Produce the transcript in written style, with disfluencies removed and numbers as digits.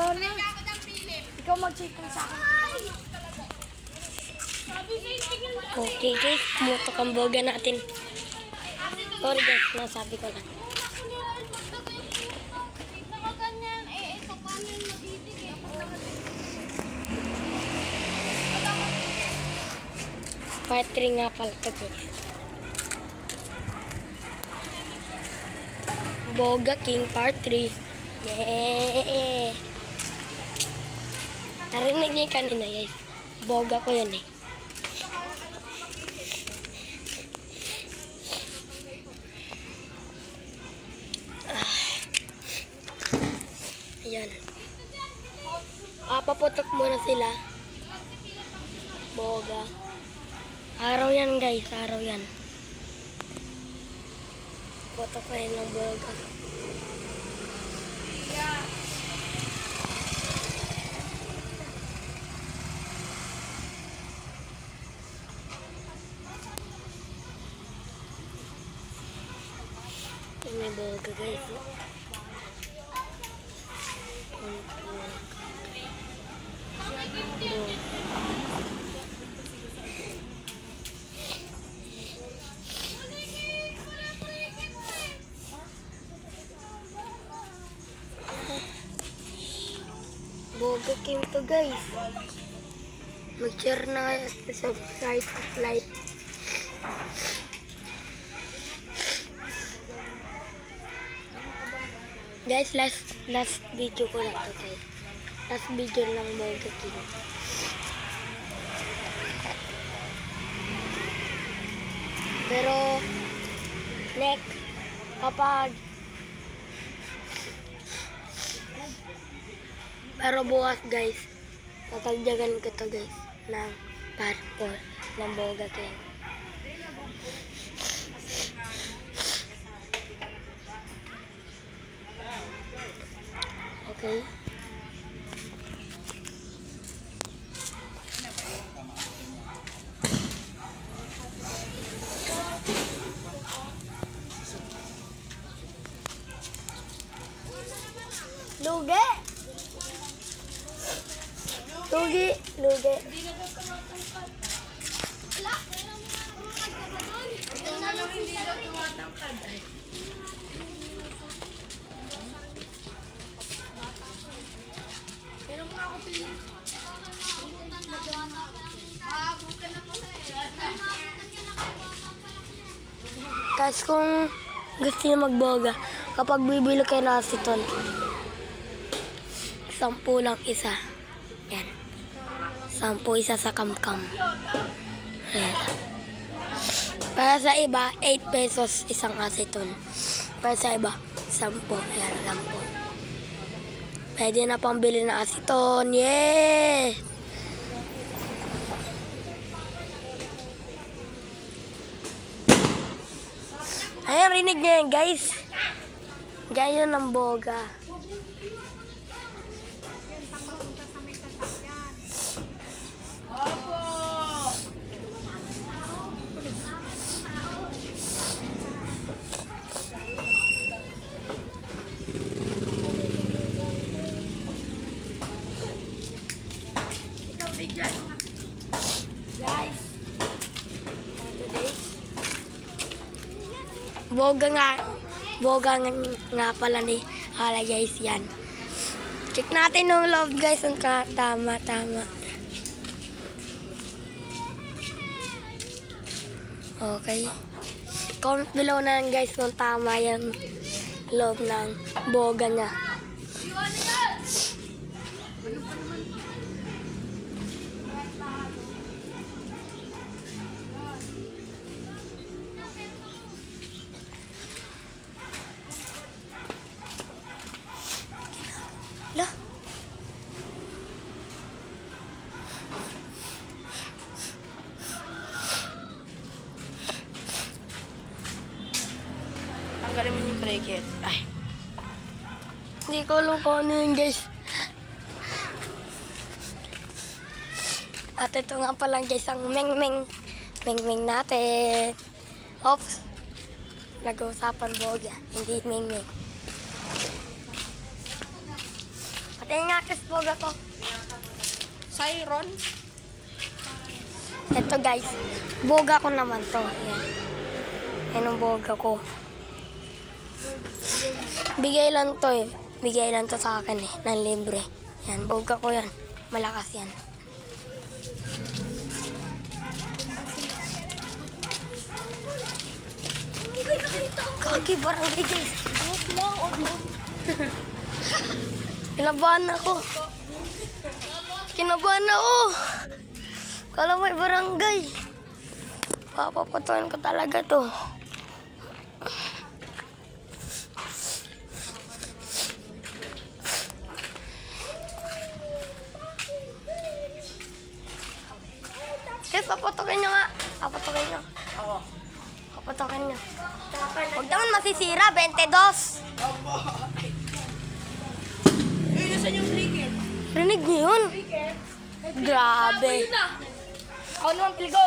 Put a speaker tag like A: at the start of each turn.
A: Wala na. Ikaw mag-check sa akin.
B: Okay guys, mutok ang boga natin. Sorry guys, nasabi ko lang. Part 3 nga pala ito guys. Boga King Part 3. Yeah! Narinig niyo yung kanina guys. Boga ko yan eh. Ayan. Papaputok muna sila. Boga. Araw yan guys, araw yan. Putok na yun ng boga. May boga guys. Boga King to guys. Mag-share na kayo at subscribe at like. Guys, last video ko lang to guys. Last video lang Boga King. Pero next pero bukas guys, tatagdagan ko to guys ng part 4 ng Boga King. Okay. Luge. Luge. Guys, kung gusto niyo magboga, kapag bibili kayo ng aceton, 10 lang isa. Yan. 10 isa sa kamkam. Ayan. Para sa iba, 8 pesos isang aceton. Para sa iba, 10. Ayan, 10. Pwede na pambili ng aceton. Yeah! Ayan, rinig niya yan, guys. Ganyan ng boga. Boga nga pala ni Hala guys yan. Check natin yung love guys. Tama. Okay. Comment below na lang guys kung tama yung love ng boga niya. Lah.
A: Tanggalin mo yung bracket. Ay.
B: Hindi ko alam kung ano yun guys. At ito nga pala guys ang meng-meng natin. Oops. Nag-uusapan boga. Hindi meng-meng. At Tingnan nga kasi boga ko.
A: Siron.
B: Ito guys, boga ko naman to. Yan. Yan ang boga ko. Bigay lang to eh. Bigay lang to sa akin eh, ng libre. Yan, boga ko yan. Malakas yan. Kaki, barangay guys. Kinabahan ako. Kinabahan ako. Kala may barangay. Papapatuin ko talaga to. Guys, papatukin nyo nga. Papatukin nyo.
A: Oo.
B: Papatukin nyo. Huwag naman masisira, 22.
A: Nasaan yung cricket?
B: Rinig niyo yun? Grabe.
A: Ako naman, piligo.